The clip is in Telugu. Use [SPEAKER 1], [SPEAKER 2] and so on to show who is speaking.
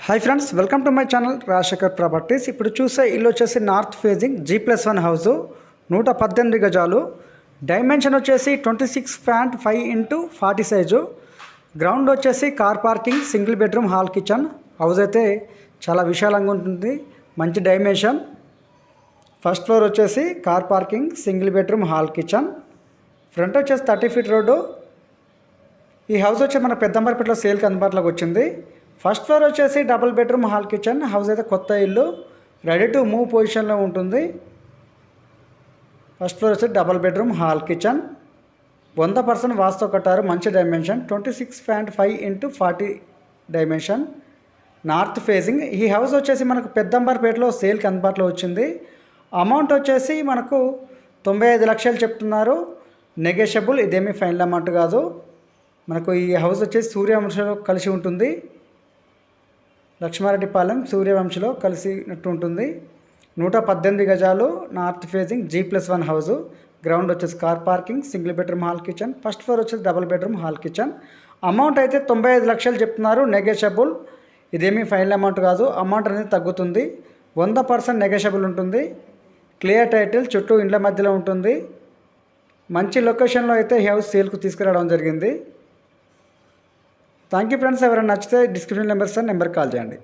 [SPEAKER 1] Hi friends, welcome to my channel Rajasekhar properties. ఇప్పుడు చూసే ఇల్లు వచ్చేసి నార్త్ ఫేజింగ్ G+1 హౌస్, 118 గజాలు. డైమెన్షన్ వచ్చేసి 26.5x40 సైజు. గ్రౌండ్ వచ్చేసి car parking, single bedroom, hall, kitchen. House అయితే చాలా విశాలంగా ఉంటుంది, మంచి డైమెన్షన్. ఫస్ట్ ఫ్లోర్ వచ్చేసి car parking, single bedroom, hall, kitchen. Front వచ్చేసి 30 ఫీట్ రోడ్డు. ఈ హౌస్ వచ్చి మన పెద్దంబర్పేటలో సేల్కి అందుబాటులోకి వచ్చింది. ఫస్ట్ ఫ్లోర్ వచ్చేసి double bedroom, hall, kitchen. House అయితే కొత్త ఇల్లు, రెడీ టు మూవ్ పొజిషన్లో ఉంటుంది. ఫస్ట్ ఫ్లోర్ వచ్చి డబుల్ బెడ్రూమ్, హాల్, కిచెన్. 100% వాస్తు కట్టారు, మంచి dimension. 26.5x40 dimension, north facing. ఈ హౌస్ వచ్చేసి మనకు పెద్దంబర్పేటలో సేల్కి అందుబాటులో వచ్చింది. అమౌంట్ వచ్చేసి మనకు 95 లక్షలు చెప్తున్నారు, నెగోషియబుల్. ఇదేమీ ఫైనల్ అమౌంట్ కాదు. మనకు ఈ హౌస్ వచ్చేసి సూర్యవంశంలో కలిసి ఉంటుంది, లక్ష్మారెడ్డిపాలెం సూర్యవంశంలో కలిసినట్టు ఉంటుంది. 118 గజాలు, north facing, G+1 house. Ground వచ్చేసి car parking, single bedroom, hall, kitchen. First floor వచ్చేసి double bedroom, hall, kitchen. Amount అయితే 95 లక్షలు చెప్తున్నారు, నెగోషియబుల్. ఇదేమీ ఫైనల్ అమౌంట్ కాదు, అమౌంట్ అనేది తగ్గుతుంది. 100% నెగోషియబుల్ ఉంటుంది. క్లియర్ టైటిల్, చుట్టూ ఇండ్ల మధ్యలో ఉంటుంది. మంచి లొకేషన్లో అయితే ఈ హౌస్ సేల్కు తీసుకురావడం జరిగింది. Thank you friends. ఎవరైనా నచ్చితే డిస్క్రిప్షన్ నెంబర్కి కాల్ చేయండి.